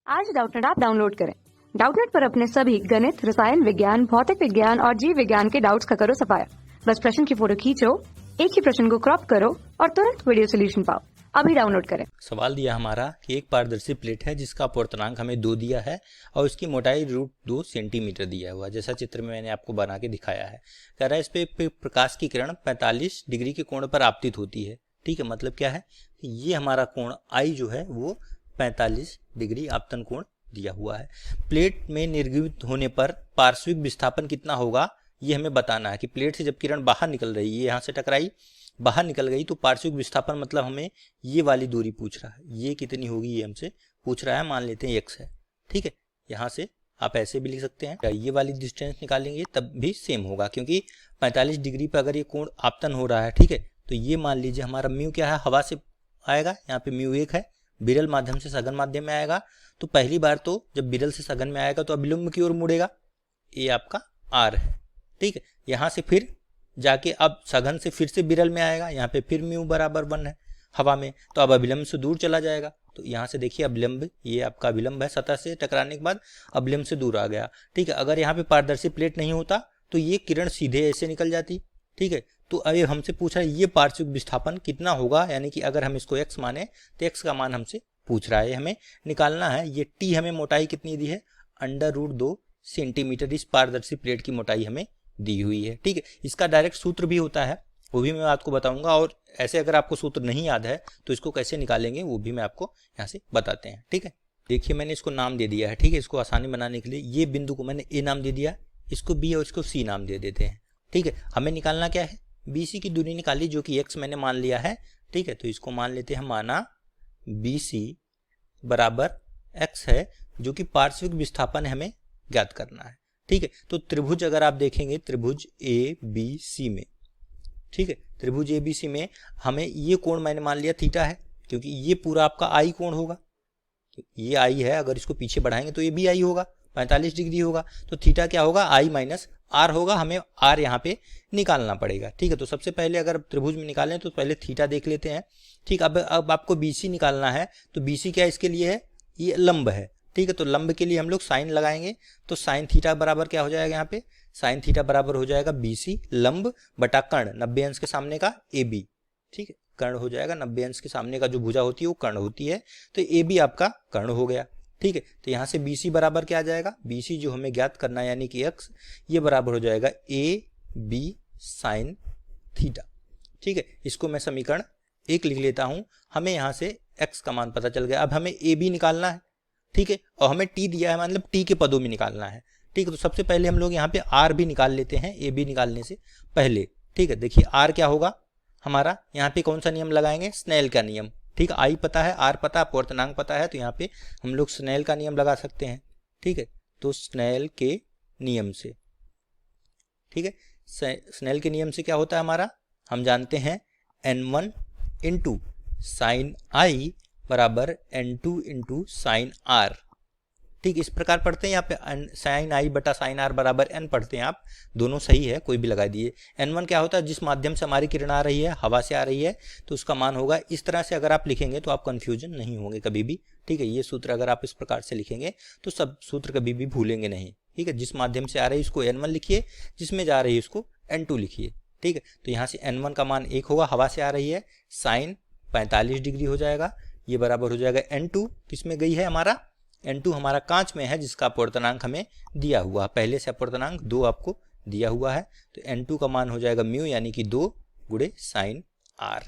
आज Doubtnut app download करें। Doubtnut पर अपने सभी गणित, रसायन विज्ञान, भौतिक विज्ञान और जीव विज्ञान के डाउट्स का करो सफाया। बस प्रश्न की फोटो खींचो, एक ही प्रश्न को क्रॉप करो और तुरंत वीडियो सोल्यूशन पाओ। अभी डाउनलोड करें। सवाल दिया हमारा कि एक पारदर्शी प्लेट है जिसका अपवर्तनांक हमें 2 दिया है और उसकी मोटाई √2 सेंटीमीटर दिया हुआ, जैसा चित्र में मैंने आपको बना के दिखाया है। कह रहा है इस पे प्रकाश की किरण 45 डिग्री के कोण पर आपतित होती है। ठीक है, मतलब क्या है कि ये हमारा कोण आई जो है वो 45 डिग्री आपतन कोण दिया हुआ है। प्लेट में निर्गमित होने पर पार्श्विक विस्थापन कितना होगा ये हमें बताना है कि प्लेट से जब किरण बाहर निकल रही है, यहाँ से टकराई, बाहर निकल गई, तो पार्श्विक विस्थापन मतलब हमें ये वाली दूरी पूछ रहा है, ये कितनी होगी ये हमसे पूछ रहा है। मान लेते हैं x है। ठीक है, यहाँ से आप ऐसे भी लिख सकते हैं, ये वाली डिस्टेंस निकालेंगे तब भी सेम होगा क्योंकि 45 डिग्री पर अगर ये कोण आपतन हो रहा है, ठीक है, तो ये मान लीजिए हमारा म्यू क्या है, हवा से आएगा, यहाँ पे म्यू 1 है, विरल माध्यम से सघन माध्यम में आएगा। तो पहली बार तो जब विरल से सघन में आएगा तो अभिलंब की ओर मुड़ेगा, ये आपका r है। ठीक है, यहाँ से फिर जाके अब सघन से फिर से विरल में आएगा, यहाँ पे फिर म्यू बराबर 1 है हवा में, तो अब अभिलंब से दूर चला जाएगा। तो यहाँ से देखिए अभिलंब, ये आपका अभिलंब है, सतह से टकराने के बाद अभिलंब से दूर आ गया। ठीक है, अगर यहाँ पे पारदर्शी प्लेट नहीं होता तो ये किरण सीधे ऐसे निकल जाती। ठीक है, तो अब हमसे पूछ रहा है ये पार्श्विक विस्थापन कितना होगा, यानी कि अगर हम इसको x माने तो x का मान हमसे पूछ रहा है, हमें निकालना है। ये t हमें मोटाई कितनी दी है, √2 सेंटीमीटर इस पारदर्शी प्लेट की मोटाई हमें दी हुई है। ठीक है, इसका डायरेक्ट सूत्र भी होता है, वो भी मैं आपको बताऊंगा, और ऐसे अगर आपको सूत्र नहीं याद है तो इसको कैसे निकालेंगे वो भी मैं आपको यहाँ से बताते हैं। ठीक है, देखिए मैंने इसको नाम दे दिया है। ठीक है, इसको आसानी बनाने के लिए ये बिंदु को मैंने ए नाम दे दिया, इसको बी और इसको सी नाम दे देते हैं। ठीक है, हमें निकालना क्या है, BC की दूरी निकाली जो कि x मैंने मान लिया है। ठीक है, तो इसको मान लेते हैं, माना BC बराबर x है, जो कि पार्श्विक विस्थापन हमें ज्ञात करना है। ठीक है, तो त्रिभुज अगर आप देखेंगे, त्रिभुज ABC में, ठीक है, त्रिभुज ABC में हमें ये कोण मैंने मान लिया थीटा है, क्योंकि ये पूरा आपका आई कोण होगा, ये आई है, अगर इसको पीछे बढ़ाएंगे तो ये भी आई होगा, 45 डिग्री होगा, तो थीटा क्या होगा, आई माइनस आर होगा, हमें आर यहाँ पे निकालना पड़ेगा। ठीक है, तो सबसे पहले अगर त्रिभुज में निकालें तो पहले थीटा देख लेते हैं। ठीक, अब आपको BC निकालना है, तो BC क्या इसके लिए है, ये लंब है। ठीक है, तो लंब के लिए हम लोग साइन लगाएंगे, तो साइन थीटा बराबर क्या हो जाएगा, यहाँ पे साइन थीटा बराबर हो जाएगा BC लंब बटा कर्ण 90 अंश के सामने का AB। ठीक है, कर्ण हो जाएगा 90 अंश के सामने का जो भुजा होती है वो कर्ण होती है, तो AB आपका कर्ण हो गया। ठीक है, तो यहाँ से BC बराबर क्या आ जाएगा, BC जो हमें ज्ञात करना है यानी कि x, ये बराबर हो जाएगा AB साइन थीटा। ठीक है, इसको मैं समीकरण 1 लिख लेता हूँ, हमें यहाँ से x का मान पता चल गया। अब हमें AB निकालना है, ठीक है, और हमें t दिया है, मतलब t के पदों में निकालना है। ठीक है, तो सबसे पहले हम लोग यहाँ पे r भी निकाल लेते हैं AB निकालने से पहले। ठीक है, देखिए r क्या होगा हमारा, यहाँ पे कौन सा नियम लगाएंगे, स्नेल का नियम। ठीक है, आई पता है, आर पता, अपवर्तनांक पता है, तो यहाँ पे हम लोग स्नेल का नियम लगा सकते हैं। ठीक है, तो स्नेल के नियम से, ठीक है, स्नेल के नियम से क्या होता है हमारा, हम जानते हैं n1 इंटू साइन आई बराबर n2 इंटू साइन आर। ठीक, इस प्रकार पढ़ते हैं, यहाँ पे साइन आई बटा साइन आर बराबर n पढ़ते हैं आप, दोनों सही है, कोई भी लगा दिए। n1 क्या होता है, जिस माध्यम से हमारी किरण आ रही है, हवा से आ रही है, तो उसका मान होगा इस तरह से। अगर आप लिखेंगे तो आप कंफ्यूजन नहीं होंगे कभी भी। ठीक है, ये सूत्र अगर आप इस प्रकार से लिखेंगे तो सब सूत्र कभी भी भूलेंगे नहीं। ठीक है, जिस माध्यम से आ रही है उसको n1 लिखिए, जिसमें जा रही है उसको n2 लिखिए। ठीक है, तो यहाँ से n1 का मान 1 होगा, हवा से आ रही है, साइन 45 डिग्री हो जाएगा, ये बराबर हो जाएगा n2, किसमें गई है हमारा, n2 हमारा कांच में है, जिसका अपवर्तनांक हमें दिया हुआ, पहले से अपवर्तनांक 2 आपको दिया हुआ है, तो n2 का मान हो जाएगा म्यू, यानी कि 2 गुणे साइन आर।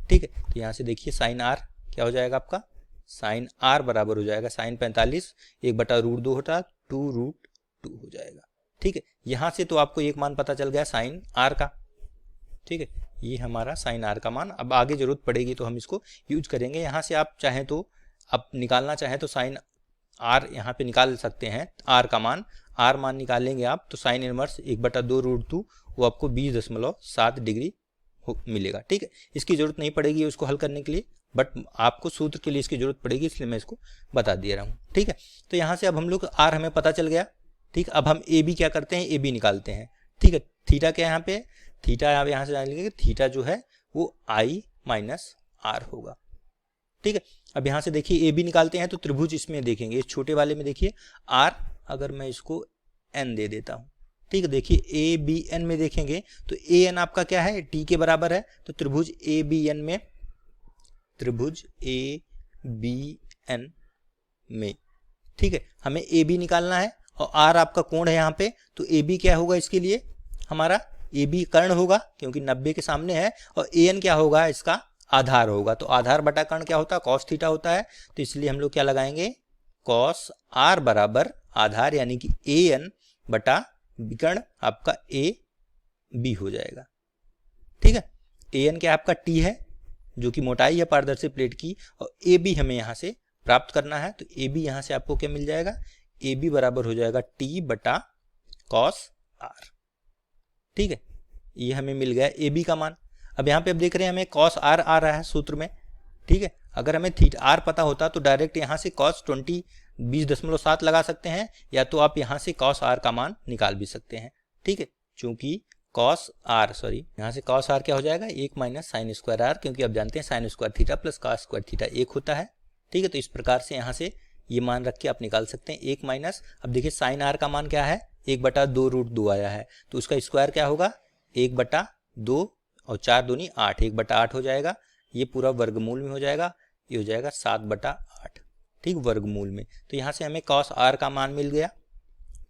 ठीक है, तो यहाँ से देखिए साइन आर क्या हो जाएगा आपका, साइन आर बराबर हो जाएगा साइन 45 1 बटा √2 होता 2√2 हो जाएगा। ठीक है, यहाँ से तो आपको एक मान पता चल गया साइन आर का। ठीक है, ये हमारा साइन आर का मान, अब आगे जरूरत पड़ेगी तो हम इसको यूज करेंगे। यहाँ से आप चाहें तो, अब निकालना चाहें तो साइन आर यहाँ पे निकाल सकते हैं, आर का मान, आर मान निकालेंगे आप तो साइन इनवर्स 1 बटा 2√2 वो आपको 20.7 डिग्री मिलेगा। ठीक है, इसकी जरूरत नहीं पड़ेगी उसको हल करने के लिए, बट आपको सूत्र के लिए इसकी जरूरत पड़ेगी, इसलिए मैं इसको बता दे रहा हूँ। ठीक है, तो यहाँ से अब हम लोग आर हमें पता चल गया। ठीक, अब हम AB क्या करते हैं, AB निकालते हैं। ठीक है, थीटा क्या यहाँ पे, थीटा आप यहाँ से जान लीजिए, थीटा जो है वो I माइनस आर होगा। ठीक है। अब यहाँ से देखिए ए बी निकालते हैं तो त्रिभुज इसमें देखेंगे, इस छोटे वाले में देखिए आर, अगर मैं इसको एन दे देता हूँ, ठीक है। देखिए ए बी एन में देखेंगे तो ए एन आपका क्या है, टी के बराबर है, तो त्रिभुज ए बी एन में, त्रिभुज ए बी एन में, ठीक है, हमें ए बी निकालना है और आर आपका कोण है यहाँ पे, तो ए बी क्या होगा इसके लिए, हमारा ए बी कर्ण होगा क्योंकि 90 के सामने है, और ए एन क्या होगा, इसका आधार होगा, तो आधार बटा कर्ण क्या होता है, कॉस थीटा होता है, तो इसलिए हम लोग क्या लगाएंगे, कॉस आर बराबर आधार यानी कि ए एन बटा विकर्ण आपका ए बी हो जाएगा, ठीक है। ए एन क्या आपका टी है जो कि मोटाई है पारदर्शी प्लेट की, और ए बी हमें यहाँ से प्राप्त करना है, तो ए बी यहाँ से आपको क्या मिल जाएगा, ए बी बराबर हो जाएगा टी बटा कॉस आर, ठीक है। ये हमें मिल गया ए बी का मान। अब यहाँ पे अब देख रहे हैं हमें कॉस आर आ रहा है सूत्र में, ठीक है। अगर हमें थीटा आर पता होता तो डायरेक्ट यहाँ से कॉस 20.7 लगा सकते हैं, या तो आप यहाँ से कॉस आर का मान निकाल भी सकते हैं, ठीक है। चूंकि कॉस आर, सॉरी, यहाँ से कॉस आर क्या हो जाएगा, 1 माइनस साइन स्क्वायर आर, क्योंकि आप जानते हैं sine square theta plus cos square theta 1 होता है, ठीक है। तो इस प्रकार से यहाँ से ये मान रख के आप निकाल सकते हैं 1 माइनस, अब देखिए साइन आर का मान क्या है, 1/2 आया है, तो उसका स्क्वायर क्या होगा, 1/2 और 4 दूनी 8, 1/8 हो जाएगा, ये पूरा वर्गमूल में हो जाएगा, ये हो जाएगा 7/8, ठीक, वर्गमूल में। तो यहाँ से हमें कॉस आर का मान मिल गया,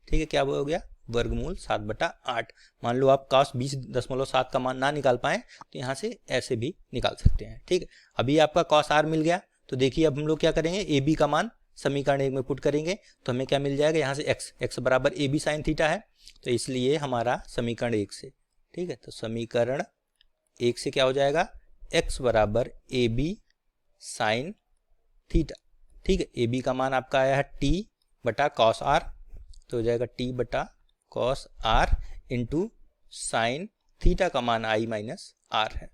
ठीक है, क्या हो गया, वर्गमूल 7/8। मान लो आप कॉस 20.7 का मान ना निकाल पाए तो यहाँ से ऐसे भी निकाल सकते हैं, ठीक है। अभी आपका कॉस आर मिल गया, तो देखिए अब हम लोग क्या करेंगे, ए बी का मान समीकरण 1 में पुट करेंगे तो हमें क्या मिल जाएगा, यहाँ से x बराबर ए बी साइन थीटा है, तो इसलिए हमारा समीकरण 1 से, ठीक है, तो समीकरण 1 से क्या हो जाएगा, x बराबर ए बी साइन थीटा, ठीक है। ए बी का मान आपका आया है टी बटा कॉस आर, तो हो जाएगा टी बटा cos R into sine theta का मान आई माइनस आर है,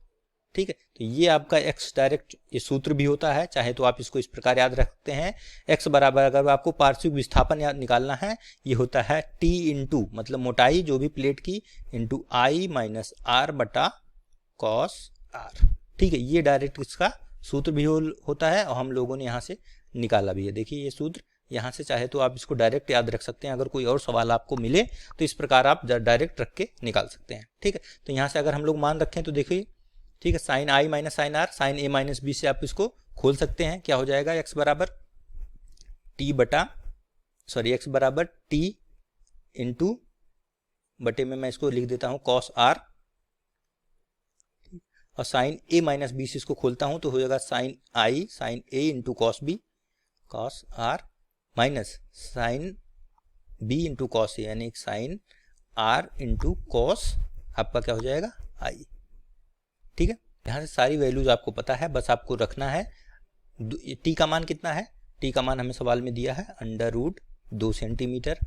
ठीक है। तो ये आपका x डायरेक्ट ये सूत्र भी होता है, चाहे तो आप इसको इस प्रकार याद रखते हैं, x बराबर अगर आपको पार्श्विक विस्थापन याद निकालना है, ये होता है t इंटू मतलब मोटाई जो भी प्लेट की इंटू आई माइनस आर बटा कॉस आर, ठीक है। ये डायरेक्ट इसका सूत्र भी होता है और हम लोगों ने यहाँ से निकाला भी है, देखिए ये सूत्र यहाँ से, चाहे तो आप इसको डायरेक्ट याद रख सकते हैं, अगर कोई और सवाल आपको मिले तो इस प्रकार आप डायरेक्ट रख के निकाल सकते हैं, ठीक है। तो यहाँ से अगर हम लोग मान रखें तो देखिए, ठीक है, sine I minus sine R, sine A minus B से आप इसको खोल सकते हैं, क्या हो जाएगा, x बराबर टी बटा, सॉरी x बराबर टी इंटू बटे में मैं इसको लिख देता हूँ कॉस आर, और साइन ए माइनस बी से इसको खोलता हूँ तो हो जाएगा sine I sine A into cos B, cos R minus sine B into cos A, यानी साइन आर इंटू कॉस आपका क्या हो जाएगा आई, ठीक है। यहाँ से सारी वैल्यूज आपको पता है, बस आपको रखना है टी का मान कितना है, टी का मान हमें सवाल में दिया है √2 सेंटीमीटर,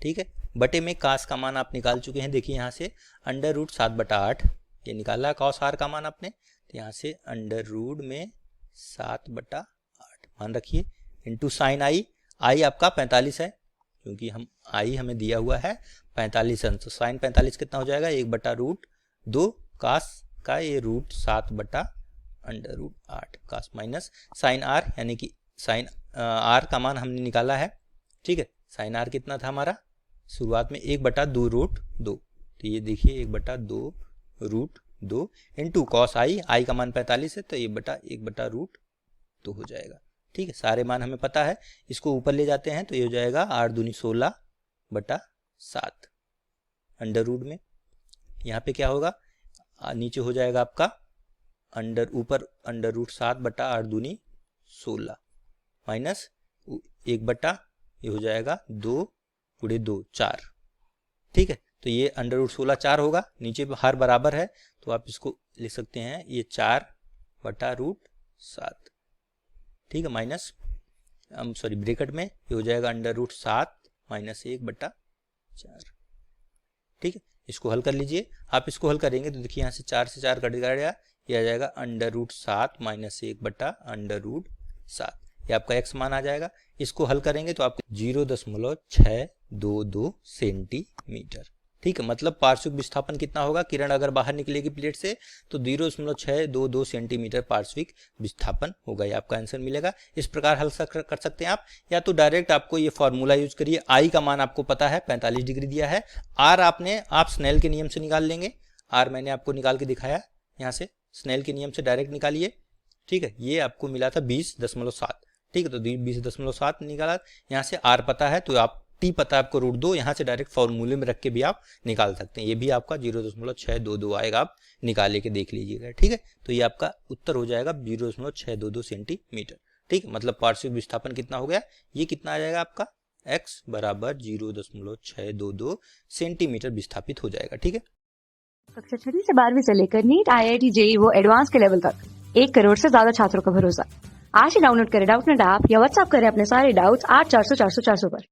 ठीक है। बटे में कास का मान आप निकाल चुके हैं, देखिए यहाँ से √7/8 ये निकाला है कॉस आर का मान आपने, तो यहाँ से √ में 7/8 मान रखिए इंटू साइन आई, आई आपका 45 है क्योंकि हम आई हमें दिया हुआ है 45 अंश, तो साइन 45 कितना हो जाएगा, 1/√2 कास का ये √7/8 कास माइनस साइन आर, यानी कि साइन आर का मान हमने निकाला है, ठीक है। साइन आर कितना था हमारा शुरुआत में 1/2√2, तो ये देखिए 1/2√2 इंटू कॉस आई, आई का मान 45 है तो 1/√2 हो जाएगा, ठीक है। सारे मान हमें पता है, इसको ऊपर ले जाते हैं तो ये हो जाएगा 8 दूनी 16/7 अंडर रूट में, यहाँ पे क्या होगा, नीचे हो जाएगा आपका ऊपर √7/8 दूनी 16 माइनस 1 ये हो जाएगा 2 × 2 4, ठीक है। तो ये √16 4 होगा, नीचे हर बराबर है तो आप इसको लिख सकते हैं ये 4/√7, ठीक है, माइनस सॉरी ब्रैकेट में ये हो जाएगा √7 माइनस 1/4, ठीक है। इसको हल कर लीजिए, आप इसको हल करेंगे तो देखिए यहाँ से 4 से 4 कट गया, ये आ जाएगा √7 माइनस 1/√7, ये आपका x मान आ जाएगा। इसको हल करेंगे तो आपको 0.622 सेंटीमीटर, ठीक है, मतलब पार्श्विक विस्थापन कितना होगा, किरण अगर बाहर निकलेगी प्लेट से तो 0.622 सेंटीमीटर पार्श्विक विस्थापन होगा। ये आपका आंसर मिलेगा। इस प्रकार हल कर सकते हैं आप, या तो डायरेक्ट आपको ये फॉर्मूला यूज करिए। आई का मान आपको पता है 45 डिग्री दिया है, आर आप स्नेल के नियम से निकाल लेंगे। आर मैंने आपको निकाल के दिखाया, यहाँ से स्नेल के नियम से डायरेक्ट निकालिए। ठीक है, ये आपको मिला था 20.7। ठीक है, तो 20.7 निकाला। यहाँ से आर पता है तो आप टी पता है आपको √2, यहाँ से डायरेक्ट फॉर्मूले में रख के भी आप निकाल सकते हैं। ये भी आपका 0.622 आएगा, आप निकाले के देख लीजिएगा। ठीक है, तो ये आपका उत्तर हो जाएगा 0.622 सेंटीमीटर। ठीक है, मतलब पार्श्विक विस्थापन कितना हो गया, ये कितना आ जाएगा आपका x बराबर 0.622 सेंटीमीटर विस्थापित हो जाएगा। ठीक है, कक्षा 6वीं से 12वीं से लेकर नीट, IIT, JEE वो एडवांस के लेवल तक 1 करोड़ से ज्यादा छात्रों का भरोसा। आज ही डाउनलोड करें डाउटनेट ऐप या व्हाट्सएप करें अपने सारे डाउट्स 8400 400 400 पर।